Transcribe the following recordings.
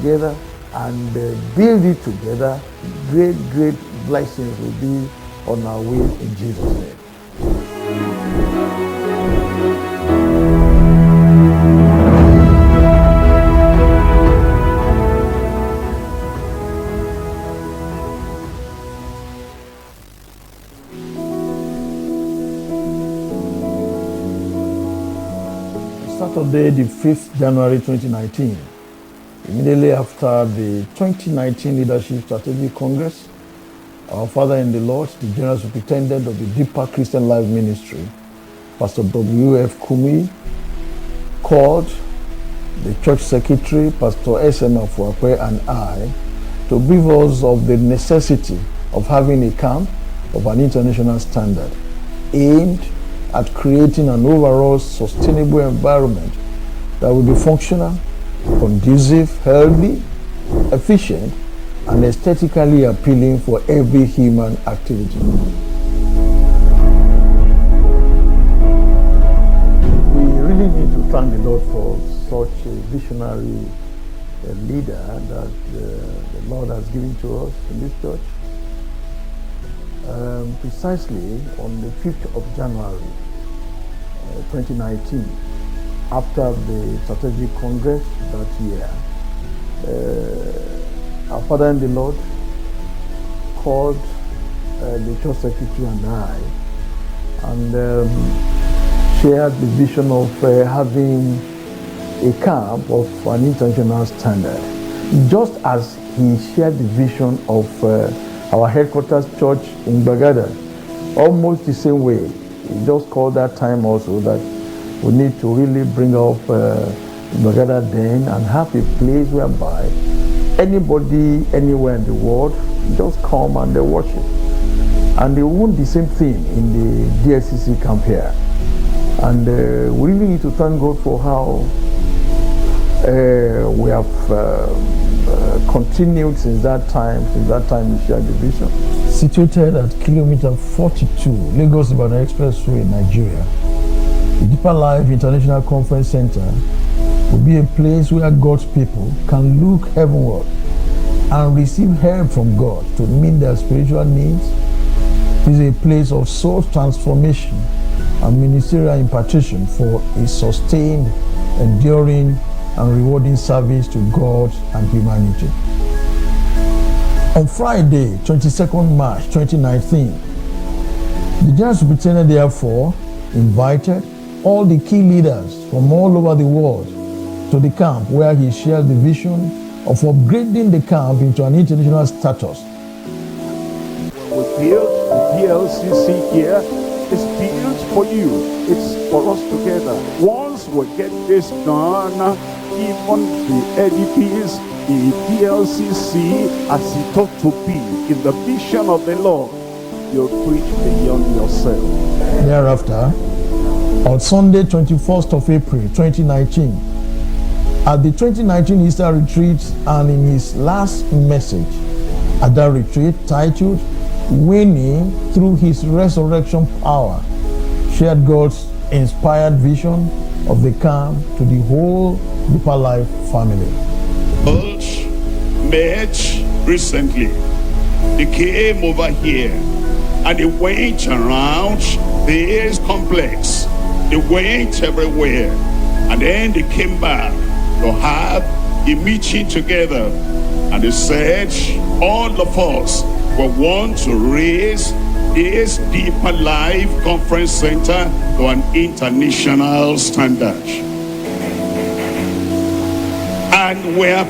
together and build it together, great blessings will be on our way in Jesus' name. Saturday, the 5th January 2019, immediately after the 2019 Leadership Strategic Congress, our Father in the Lord, the General Superintendent of the Deeper Christian Life Ministry, Pastor W.F. Kumuyi, called the Church Secretary, Pastor S.M. Afuakwe, and I to brief us of the necessity of having a camp of an international standard aimed at creating an overall sustainable environment that will be functional, conducive, healthy, efficient, and aesthetically appealing for every human activity. We really need to thank the Lord for such a visionary leader that the Lord has given to us in this church. Precisely on the 5th of January 2019, after the Strategic Congress that year, our Father in the Lord called the Church Secretary and I and shared the vision of having a camp of an international standard. Just as he shared the vision of our headquarters church in Bagada, almost the same way. He just called that time also that we need to really bring up Bagada then and have a place whereby anybody anywhere in the world just come and they worship. And they want the same thing in the DSCC camp here. And we really need to thank God for how we have continued since that time we shared the vision. Situated at kilometer 42, Lagos-Ibadan Expressway, Nigeria, the Deeper Life International Conference Center will be a place where God's people can look heavenward and receive help from God to meet their spiritual needs. It is a place of soul transformation and ministerial impartation for a sustained, enduring, and rewarding service to God and humanity. On Friday, 22nd March 2019, the General Superintendent therefore invited all the key leaders from all over the world to the camp, where he shared the vision of upgrading the camp into an international status. When we build the DLCC here, it's built for you. It's for us together. Once we get this done, even the edifice, the DLCC, as it ought to be, in the vision of the Lord, you'll preach beyond yourself. Thereafter, on Sunday, 21st of April 2019, at the 2019 Easter retreat and in his last message at that retreat titled Winning Through His Resurrection Power, shared God's inspired vision of the camp to the whole Deeper Life family. Met recently. They came over here and they went around this complex. They went everywhere and then they came back to have a meeting together, and they said all of us will want to raise this Deeper Life Conference Center to an international standard. And we're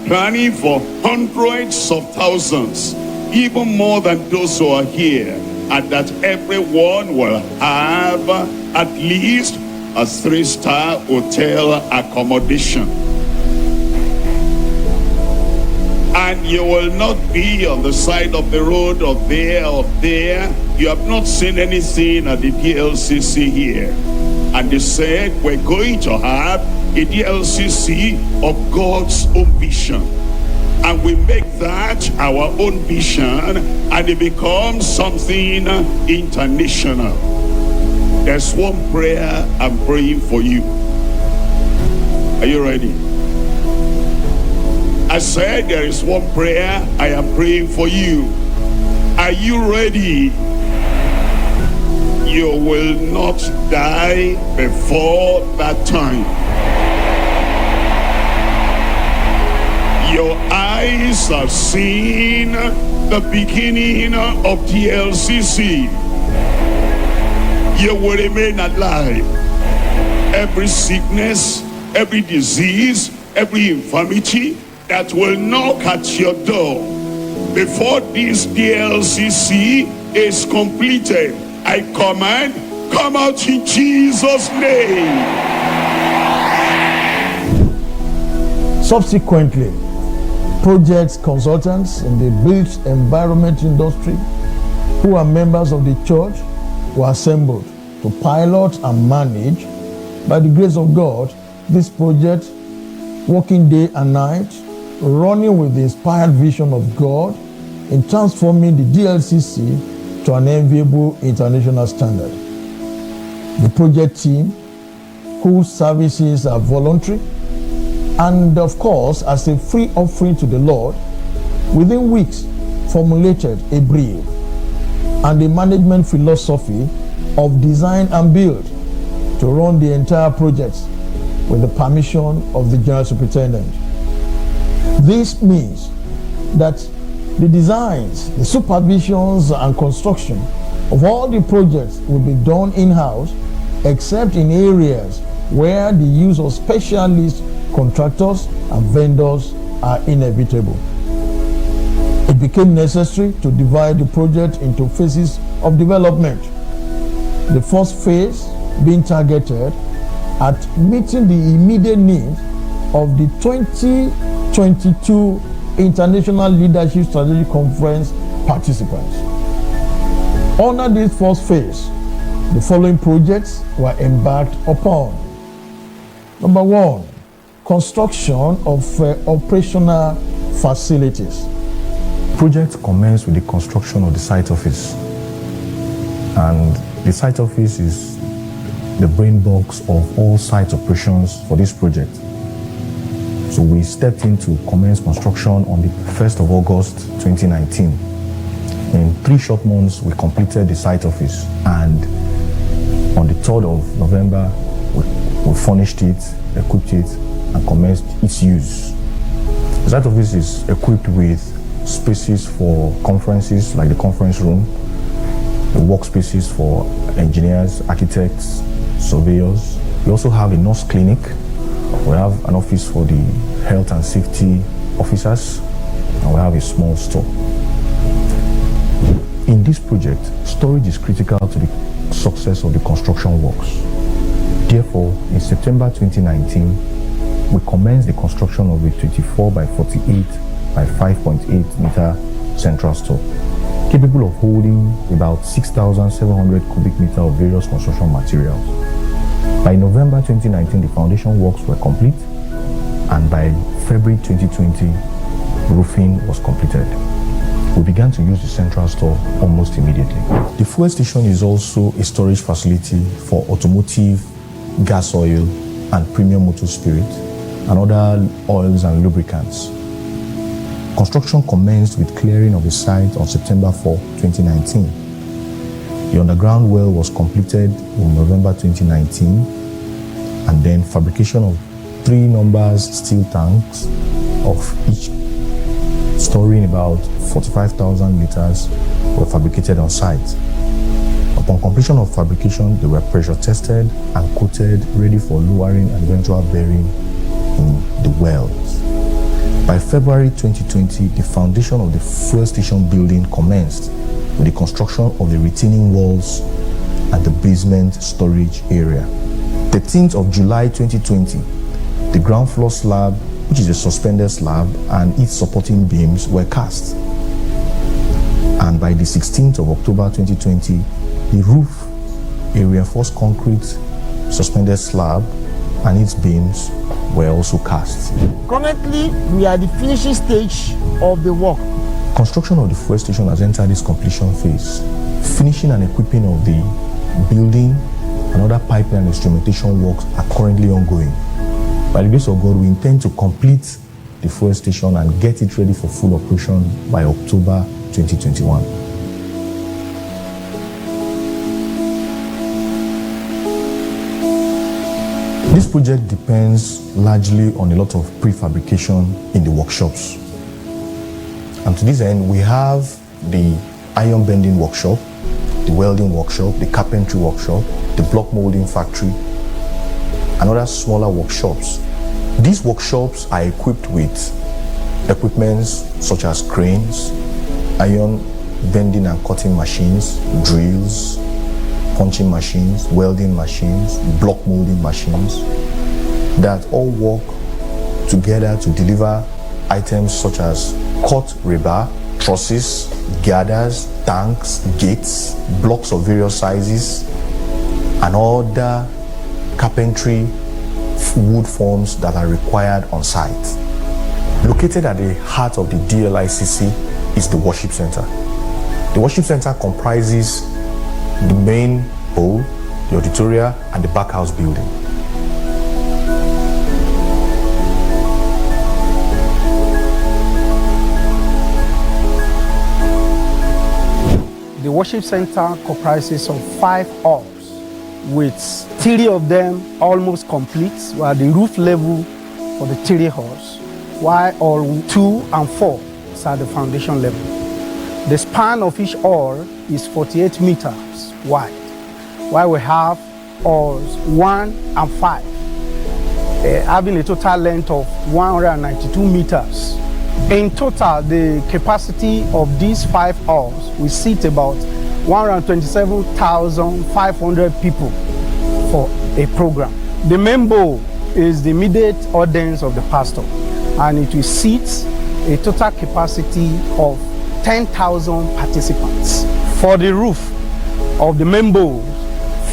planning for hundreds of thousands, even more than those who are here, and that everyone will have at least a 3-star hotel accommodation. And you will not be on the side of the road or there. You have not seen anything at the DLCC here. And they said, we're going to have a DLCC of God's own vision. And we make that our own vision, and it becomes something international. There's one prayer I'm praying for you. Are you ready? I said there is one prayer I am praying for you. Are you ready? You will not die before that time. Your eyes have seen the beginning of DLCC. You will remain alive. Every sickness, every disease, every infirmity that will knock at your door before this DLCC is completed, I command, come out in Jesus' name. Subsequently, project consultants in the built environment industry who are members of the church were assembled to pilot and manage, by the grace of God, this project, working day and night, running with the inspired vision of God in transforming the DLCC to an enviable international standard. The project team, whose services are voluntary and of course as a free offering to the Lord, within weeks formulated a brief and a management philosophy of design and build to run the entire project with the permission of the General Superintendent. This means that the designs, the supervisions and construction of all the projects will be done in-house, except in areas where the use of specialist contractors and vendors are inevitable. It became necessary to divide the project into phases of development. The first phase being targeted at meeting the immediate needs of the 2022 International Leadership Strategic Conference participants. Under this first phase, the following projects were embarked upon. Number 1, construction of operational facilities. Project commenced with the construction of the site office, and the site office is the brain box of all site operations for this project. So we stepped in to commence construction on the 1st of August 2019. In 3 short months, we completed the site office, and on the 3rd of November, we furnished it, equipped it, and commenced its use. The site office is equipped with spaces for conferences, like the conference room, the workspaces for engineers, architects, surveyors. We also have a nurse clinic. We have an office for the health and safety officers, and we have a small store. In this project, storage is critical to the success of the construction works. Therefore, in September 2019, we commenced the construction of a 24 by 48 by 5.8 meter central store, capable of holding about 6,700 cubic meters of various construction materials. By November 2019, the foundation works were complete, and by February 2020, roofing was completed. We began to use the central store almost immediately. The fuel station is also a storage facility for automotive, gas oil, and premium motor spirit, and other oils and lubricants. Construction commenced with clearing of the site on September 4, 2019. The underground well was completed in November 2019, and then fabrication of 3 numbers steel tanks of each storing about 45,000 liters were fabricated on site. Upon completion of fabrication, they were pressure tested and coated, ready for lowering and eventual bearing in the wells. By February 2020, the foundation of the fuel station building commenced with the construction of the retaining walls and the basement storage area. 13th of July 2020, the ground floor slab, which is a suspended slab, and its supporting beams were cast. And by the 16th of October 2020, the roof, a reinforced concrete suspended slab, and its beams were also cast. Currently, we are at the finishing stage of the work. Construction of the fuel station has entered its completion phase. Finishing and equipping of the building and other piping and instrumentation works are currently ongoing. By the grace of God, we intend to complete the fuel station and get it ready for full operation by October 2021. This project depends largely on a lot of prefabrication in the workshops. And to this end, we have the iron bending workshop, the welding workshop, the carpentry workshop, the block molding factory, and other smaller workshops. These workshops are equipped with equipments such as cranes, iron bending and cutting machines, drills, punching machines, welding machines, block molding machines that all work together to deliver items such as cut rebar, trusses, girders, tanks, gates, blocks of various sizes, and other carpentry wood forms that are required on site. Located at the heart of the DLICC is the Worship Center. The Worship Center comprises the main hall, the auditorium, and the backhouse building. The Worship Center comprises of 5 halls, with 3 of them almost complete, while the roof level for the 3 halls, while all 2 and 4 is at the foundation level. The span of each hall is 48 meters wide, while we have halls 1 and 5, having a total length of 192 meters. In total, the capacity of these 5 halls will seat about 127,500 people for a program. The main bowl is the immediate audience of the pastor, and it will seat a total capacity of 10,000 participants. For the roof of the main bowl,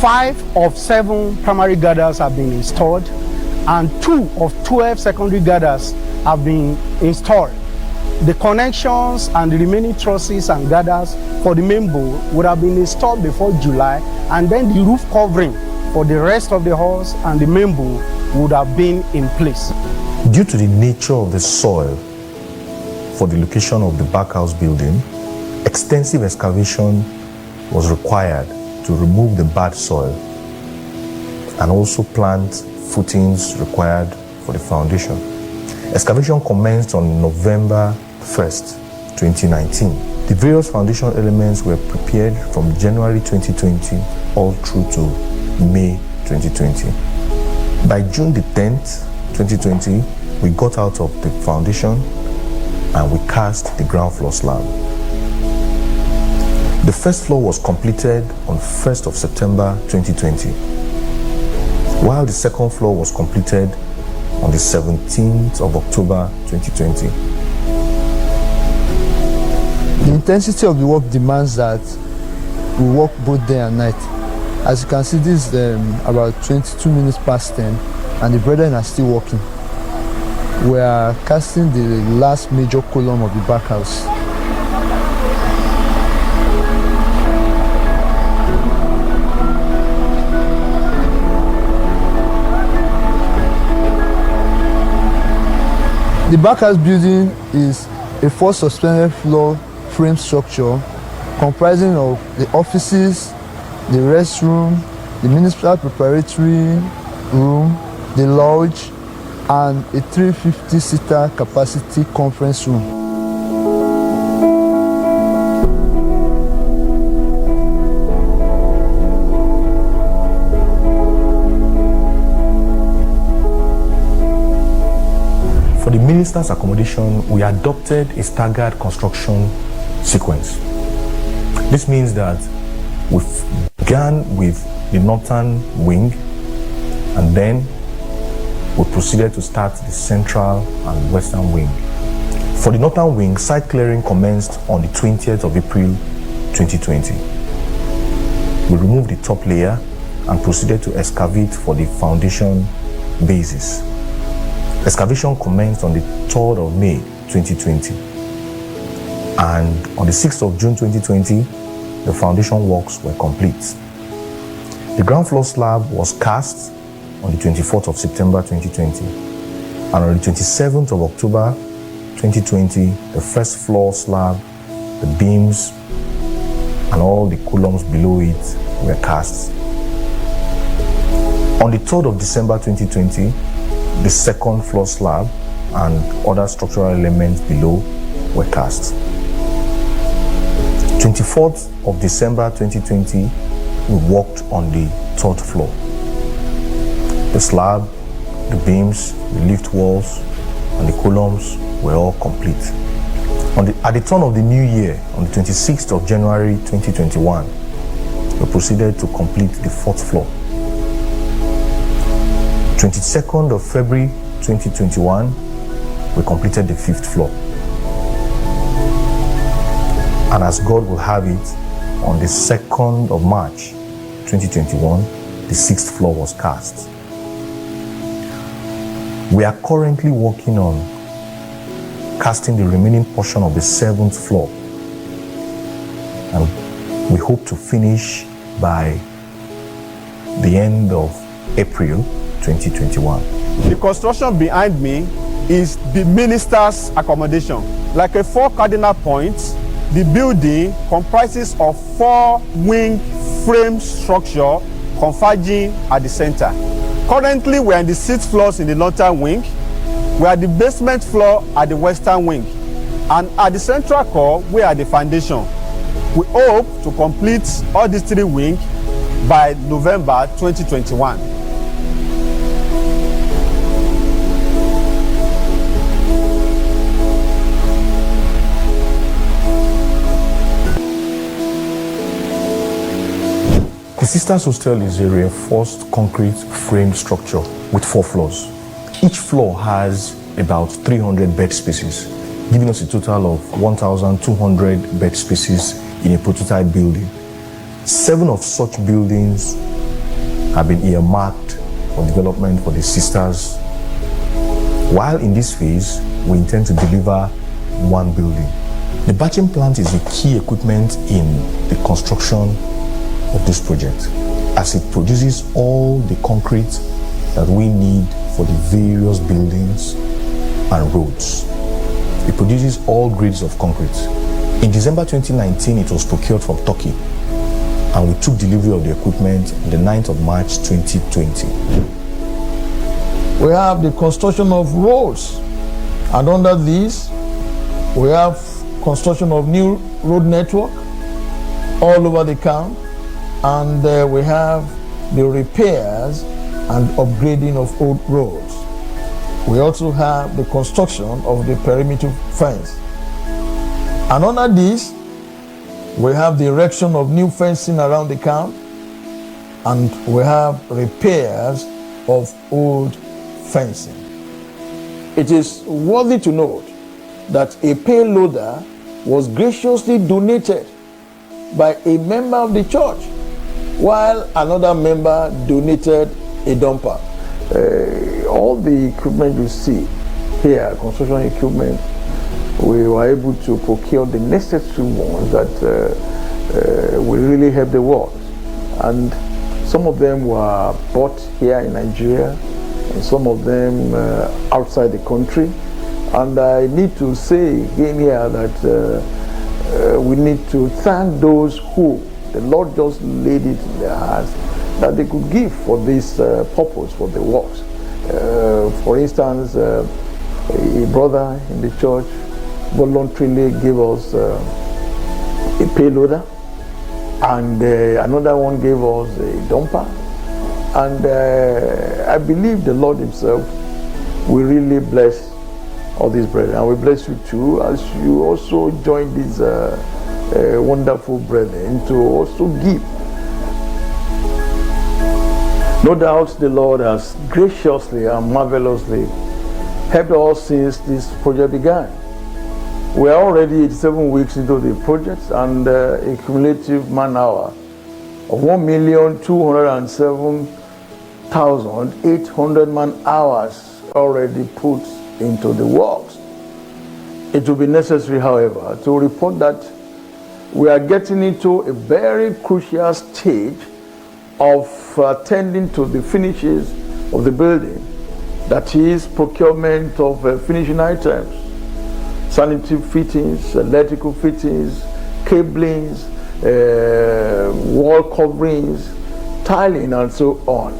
5 of 7 primary girders have been installed, and 2 of 12 secondary girders have been installed. The connections and the remaining trusses and girders for the main bowl would have been installed before July, and then the roof covering for the rest of the halls and the main bowl would have been in place. Due to the nature of the soil for the location of the backhouse building, extensive excavation was required to remove the bad soil and also plant footings required for the foundation. Excavation commenced on November 1st, 2019. The various foundation elements were prepared from January 2020 all through to May 2020. By June the 10th, 2020, we got out of the foundation and we cast the ground floor slab. The first floor was completed on 1st of September 2020, while the second floor was completed on the 17th of October 2020. The intensity of the work demands that we work both day and night. As you can see, this is about 22 minutes past 10, and the brethren are still working. We are casting the last major column of the backhouse. The backhouse building is a 4 suspended floor frame structure comprising of the offices, the restroom, the municipal preparatory room, the lodge, and a 350-seater capacity conference room. For the minister's accommodation, we adopted a staggered construction sequence. This means that we began with the northern wing, and then we proceeded to start the central and western wing. For the northern wing, site clearing commenced on the 20th of April 2020. We removed the top layer and proceeded to excavate for the foundation basis. Excavation commenced on the 3rd of May 2020, and on the 6th of June 2020, the foundation works were complete. The ground floor slab was cast on the 24th of September 2020, And on the 27th of October 2020, the first floor slab, the beams, and all the columns below it were cast. On the 3rd of December 2020, the second floor slab and other structural elements below were cast. 24th of December 2020, we worked on the 3rd floor. The slab, the beams, the lift walls, and the columns were all complete. At the turn of the new year, on the 26th of January 2021, we proceeded to complete the 4th floor. 22nd of February 2021, we completed the 5th floor. And as God will have it, on the 2nd of March 2021, the 6th floor was cast. We are currently working on casting the remaining portion of the 7th floor, and we hope to finish by the end of April 2021. The construction behind me is the minister's accommodation. Like a 4 cardinal points, the building comprises of 4 wing frame structure converging at the center. Currently, we are in the 6th floors in the northern wing. We are at the basement floor at the western wing. And at the central core, we are at the foundation. We hope to complete all these 3 wings by November 2021. The Sisters Hostel is a reinforced concrete frame structure with 4 floors. Each floor has about 300 bed spaces, giving us a total of 1,200 bed spaces in a prototype building. 7 of such buildings have been earmarked for development for the Sisters. While in this phase, we intend to deliver 1 building. The batching plant is a key equipment in the construction of this project, as it produces all the concrete that we need for the various buildings and roads. It produces all grades of concrete. In December 2019, it was procured from Turkey, and we took delivery of the equipment on the 9th of March 2020. We have the construction of roads, and under these, we have construction of new road network all over the camp, and we have the repairs and upgrading of old roads. We also have the construction of the perimeter fence. And under this, we have the erection of new fencing around the camp, and we have repairs of old fencing. It is worthy to note that a payloader was graciously donated by a member of the church, while another member donated a dumper. All the equipment you see here, construction equipment, we were able to procure the necessary ones that will really help the work. And some of them were bought here in Nigeria, and some of them outside the country. And I need to say again here that we need to thank those who the Lord just laid it in their hearts that they could give for this purpose, for the works. For instance, a brother in the church voluntarily gave us a payloader, and another one gave us a dumper. And I believe the Lord himself will really bless all these brethren. And we bless you too, as you also join these wonderful brethren to also give. No doubt the Lord has graciously and marvelously helped us since this project began. We are already 87 weeks into the project, and a cumulative man-hour of 1,207,800 man-hours already put into the works. It will be necessary, however, to report that we are getting into a very crucial stage of attending to the finishes of the building. That is procurement of finishing items, sanitary fittings, electrical fittings, cablings, wall coverings, tiling, and so on.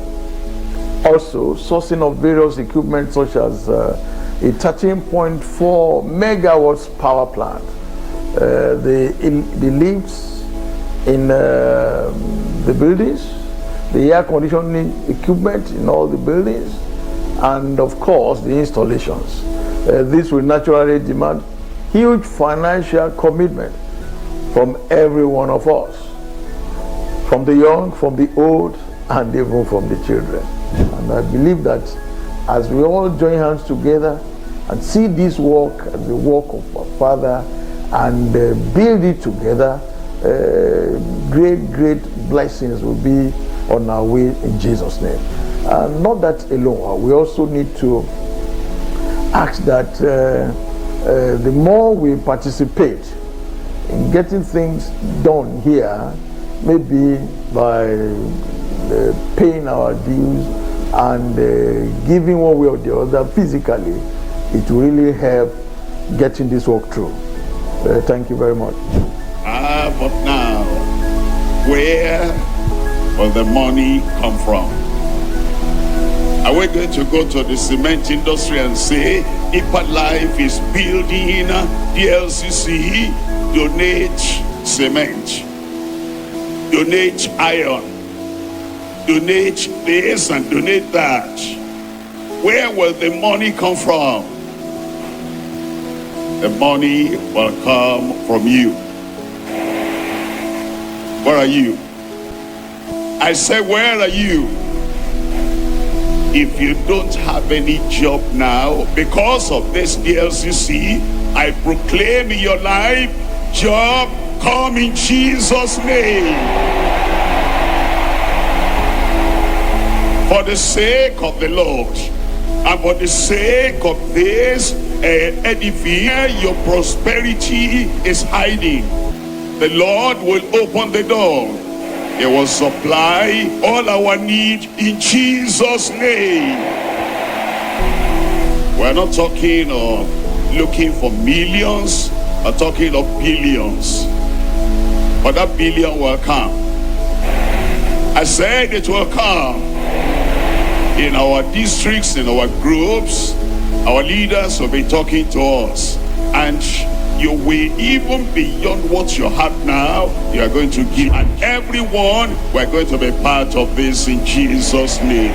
Also, sourcing of various equipment such as a 13.4 megawatts power plant, the lifts in the buildings, the air conditioning equipment in all the buildings, and of course the installations. This will naturally demand huge financial commitment from every one of us, from the young, from the old, and even from the children. And I believe that as we all join hands together and see this work as the work of our Father and build it together, great blessings will be on our way in Jesus' name. And not that alone, we also need to ask that the more we participate in getting things done here, maybe by paying our dues and giving one way or the other physically, it will really help getting this work through. Thank you very much. But now, where will the money come from? Are we going to go to the cement industry and say, Deeper Life is building DLCC, donate cement, donate iron, donate this and donate that? Where will the money come from? The money will come from you. Where are you? I say, where are you? If you don't have any job now because of this DLCC, I proclaim in your life, job come in Jesus' name. For the sake of the Lord and for the sake of this edifice, your prosperity is hiding. The Lord will open the door. He will supply all our need in Jesus' name. We're not talking of looking for millions, we're talking of billions. But that billion will come. I said it will come. In our districts, in our groups, our leaders will be talking to us. And you will, even beyond what you have now, you are going to give. And everyone, we're going to be part of this in Jesus' name.